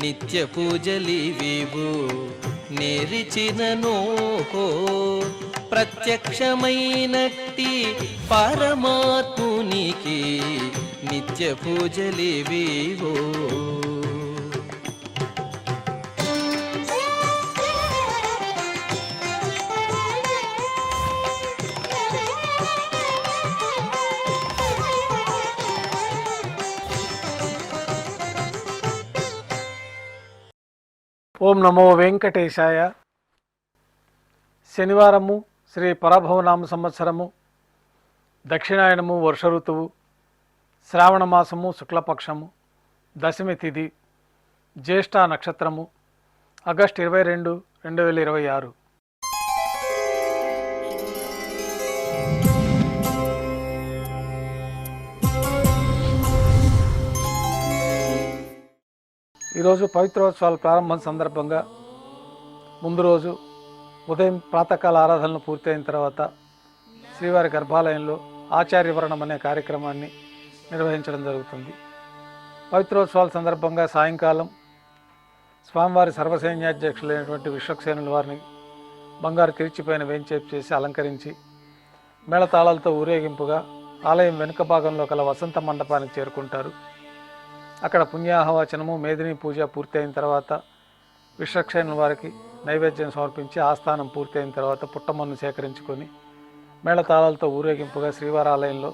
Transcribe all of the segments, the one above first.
నిత్య పూజలివివు నేరిచిననో ప్రత్యక్షమైనట్టి పరమాత్మునికి నిత్య పూజలివివో. ఓం నమో వెంకటేశాయ. శనివారము, శ్రీ పరభవనామ సంవత్సరము, దక్షిణాయనము, వర్ష ఋతువు, శ్రావణ మాసము, శుక్లపక్షము, దశమి తిథి, జ్యేష్ఠ నక్షత్రము, ఆగస్టు 22, 2026. ఈరోజు పవిత్రోత్సవాల ప్రారంభం సందర్భంగా ముందు రోజు ఉదయం ప్రాతకాల ఆరాధనలు పూర్తయిన తర్వాత శ్రీవారి గర్భాలయంలో ఆచార్యవరణం అనే కార్యక్రమాన్ని నిర్వహించడం జరుగుతుంది. పవిత్రోత్సవాల సందర్భంగా సాయంకాలం స్వామివారి సర్వసైన్యాధ్యక్షులైనటువంటి విశ్వక్సేనుల వారిని బంగారు తిరిచిపోయిన వేంచేపు చేసి అలంకరించి మేళతాళాలతో ఊరేగింపుగా ఆలయం వెనుక భాగంలో కల వసంత మండపానికి చేరుకుంటారు. అక్కడ పుణ్యాహవచనము, మేదిని పూజ పూర్తయిన తర్వాత విశ్వక్సేనుల వారికి నైవేద్యం సమర్పించి ఆస్థానం పూర్తయిన తర్వాత పుట్టమన్ను సేకరించుకొని మేళతాళాలతో ఊరేగింపుగా శ్రీవారాలయంలో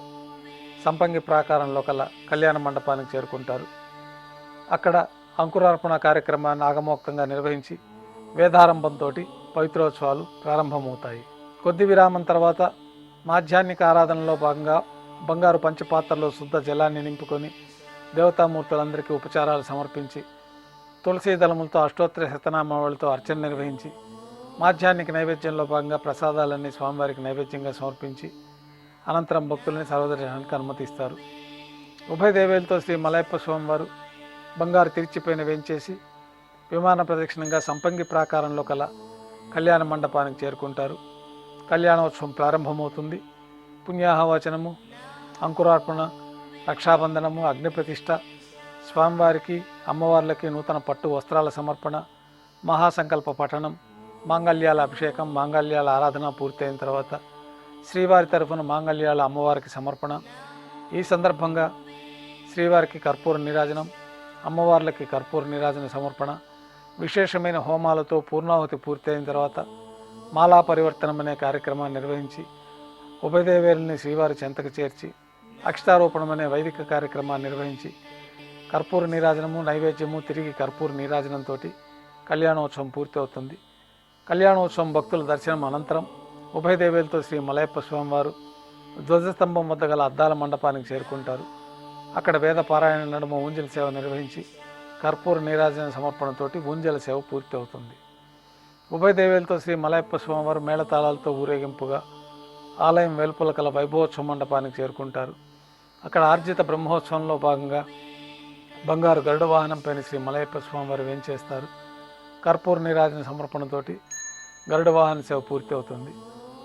సంపంగి ప్రాకారంలో కల కళ్యాణ మండపానికి చేరుకుంటారు. అక్కడ అంకురార్పణ కార్యక్రమాన్ని ఆగమోక్తంగా నిర్వహించి వేదారంభంతో పవిత్రోత్సవాలు ప్రారంభమవుతాయి. కొద్ది విరామం తర్వాత మాధ్యాహ్నిక ఆరాధనలో భాగంగా బంగారు పంచపాత్రలో శుద్ధ జలాన్ని నింపుకొని దేవతామూర్తులందరికీ ఉపచారాలు సమర్పించి తులసీ దళములతో అష్టోత్తర శతనామావళితో అర్చన నిర్వహించి మాధ్యాహ్నిక నైవేద్యంలో భాగంగా ప్రసాదాలన్నీ స్వామివారికి నైవేద్యంగా సమర్పించి అనంతరం భక్తులని సర్వదర్శనానికి అనుమతిస్తారు. ఉభయ దేవేలతో శ్రీ మలయప్ప స్వామివారు బంగారు తిరిచిపోయిన వేంచేసి విమాన ప్రదక్షిణంగా సంపంగి ప్రాకారంలో కల కళ్యాణ మండపానికి చేరుకుంటారు. కళ్యాణోత్సవం ప్రారంభమవుతుంది. పుణ్యాహవచనము, అంకురార్పణ, రక్షాబంధనము, అగ్నిప్రతిష్ఠ, స్వామివారికి అమ్మవార్లకి నూతన పట్టు వస్త్రాల సమర్పణ, మహాసంకల్ప పఠనం, మాంగళ్యాల అభిషేకం, మాంగళ్యాల ఆరాధన పూర్తయిన తర్వాత శ్రీవారి తరఫున మాంగళ్యాల అమ్మవారికి సమర్పణ. ఈ సందర్భంగా శ్రీవారికి కర్పూర నీరాజనం, అమ్మవార్లకి కర్పూర నీరాజన సమర్పణ, విశేషమైన హోమాలతో పూర్ణాహుతి పూర్తయిన తర్వాత మాలా పరివర్తనం అనే కార్యక్రమాన్ని నిర్వహించి ఉభయదేవేరుల్ని శ్రీవారి చెంతకు చేర్చి అక్షతారోపణం అనే వైదిక కార్యక్రమాన్ని నిర్వహించి కర్పూర నీరాజనము, నైవేద్యము, తిరిగి కర్పూర నీరాజనంతో కళ్యాణోత్సవం పూర్తి అవుతుంది. కళ్యాణోత్సవం భక్తుల దర్శనం అనంతరం ఉభయ దేవేలతో శ్రీ మలయప్ప స్వామివారు ధ్వజస్తంభం వద్ద గల అద్దాల మండపానికి చేరుకుంటారు. అక్కడ వేద పారాయణ నడుమ ఊంజల సేవ నిర్వహించి కర్పూర నీరాజన సమర్పణతోటి ఊంజల సేవ పూర్తి అవుతుంది. ఉభయ దేవేలతో శ్రీ మలయప్ప స్వామివారు మేళతాళాలతో ఊరేగింపుగా ఆలయం వెలుపల కల వైభవోత్సవ మండపానికి చేరుకుంటారు. అక్కడ ఆర్జిత బ్రహ్మోత్సవంలో భాగంగా బంగారు గరుడ వాహనంపైన శ్రీ మలయప్ప స్వామివారు వేంచేస్తారు. కర్పూర నీరాజన సమర్పణతోటి గరుడ వాహన సేవ పూర్తి అవుతుంది.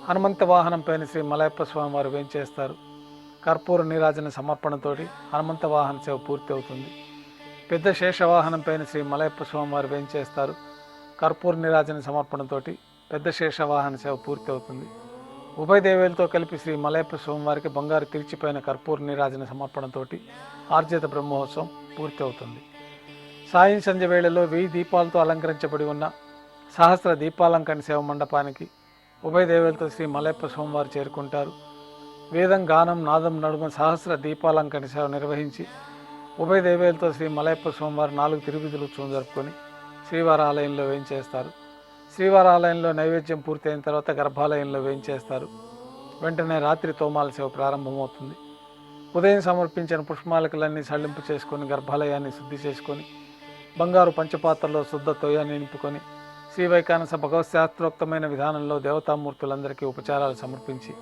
హనుమంత వాహనంపైన శ్రీ మలయప్ప స్వామివారు వేంచేస్తారు. కర్పూర నీరాజన సమర్పణతోటి హనుమంత వాహన సేవ పూర్తి అవుతుంది. పెద్ద శేషవాహనంపైన శ్రీ మలయప్ప స్వామివారు వేంచేస్తారు. కర్పూర నీరాజన సమర్పణతోటి పెద్ద శేషవాహన సేవ పూర్తి అవుతుంది. ఉభయ దేవేలతో కలిపి శ్రీ మలయప్ప స్వామివారికి బంగారు తిరిచిపోయిన కర్పూర నీరాజన సమర్పణతోటి ఆర్జిత బ్రహ్మోత్సవం పూర్తి అవుతుంది. సాయం సంధ్య వేళలో 1000 దీపాలతో అలంకరించబడి ఉన్న సహస్ర దీపాలంకరణ సేవ మండపానికి ఉభయ దేవేలతో శ్రీ మలయప్ప స్వామివారు చేరుకుంటారు. వేదం, గానం, నాదం నడుమ సహస్ర దీపాలంకరణ సేవ నిర్వహించి ఉభయ దేవేలతో శ్రీ మలయప్ప స్వామివారు 4 తిరువిధులు జరుపుకొని శ్రీవారి ఆలయంలో వేంచేస్తారు. శ్రీవారి ఆలయంలో నైవేద్యం పూర్తయిన తర్వాత గర్భాలయంలో వేంచేస్తారు. వెంటనే రాత్రి తోమాల సేవ ప్రారంభమవుతుంది. ఉదయం సమర్పించిన పుష్పమాలికలన్నీ సళ్లింపు చేసుకొని గర్భాలయాన్ని శుద్ధి చేసుకొని బంగారు పంచపాత్రలో శుద్ధ తొయ్యాన్ని నింపుకొని శ్రీవైకానస భగవశాస్త్రోక్తమైన విధానంలో దేవతామూర్తులందరికీ ఉపచారాలు సమర్పించి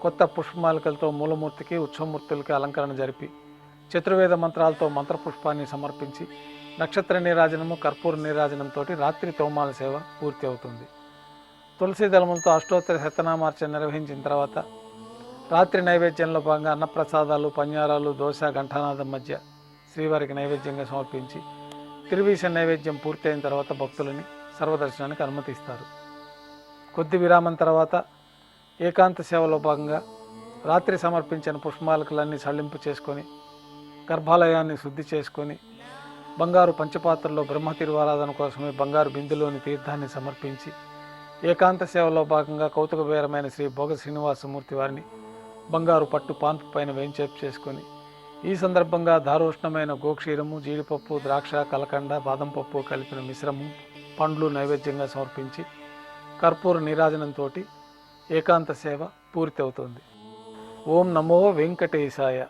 కొత్త పుష్పమాలికలతో మూలమూర్తికి, ఉత్సవమూర్తులకి అలంకరణ జరిపి చతుర్వేద మంత్రాలతో మంత్రపుష్పాన్ని సమర్పించి నక్షత్ర నీరాజనము, కర్పూర నీరాజనంతో రాత్రి తోమాల సేవ పూర్తి అవుతుంది. తులసీ దళములతో అష్టోత్తర శతనామార్చన నిర్వహించిన తర్వాత రాత్రి నైవేద్యంలో భాగంగా అన్నప్రసాదాలు, పన్యారాలు, దోశ, ఘంటానాదం మధ్య శ్రీవారికి నైవేద్యంగా సమర్పించి తిరువీస నైవేద్యం పూర్తయిన తర్వాత భక్తులని సర్వదర్శనానికి అనుమతిస్తారు. కొద్ది విరామం తర్వాత ఏకాంత సేవలో భాగంగా రాత్రి సమర్పించిన పుష్పమాలకులన్నీ సళ్ళింపు చేసుకొని గర్భాలయాన్ని శుద్ధి చేసుకొని బంగారు పంచపాత్రలో బ్రహ్మ తిరువారాధన కోసమే బంగారు బిందులోని తీర్థాన్ని సమర్పించి ఏకాంత సేవలో భాగంగా కౌతుకబేరమైన శ్రీ భోగ శ్రీనివాసమూర్తి వారిని బంగారు పట్టు పాన్పు పైన వేంచేపు చేసుకొని ఈ సందర్భంగా దారోష్ణమైన గోక్షీరము, జీడిపప్పు, ద్రాక్ష, కలకండ, బాదం పప్పు కలిపిన మిశ్రమం, పండ్లు నైవేద్యంగా సమర్పించి కర్పూర నీరాజనంతో ఏకాంత సేవ పూర్తి అవుతుంది. ఓం నమో వెంకటేశాయ.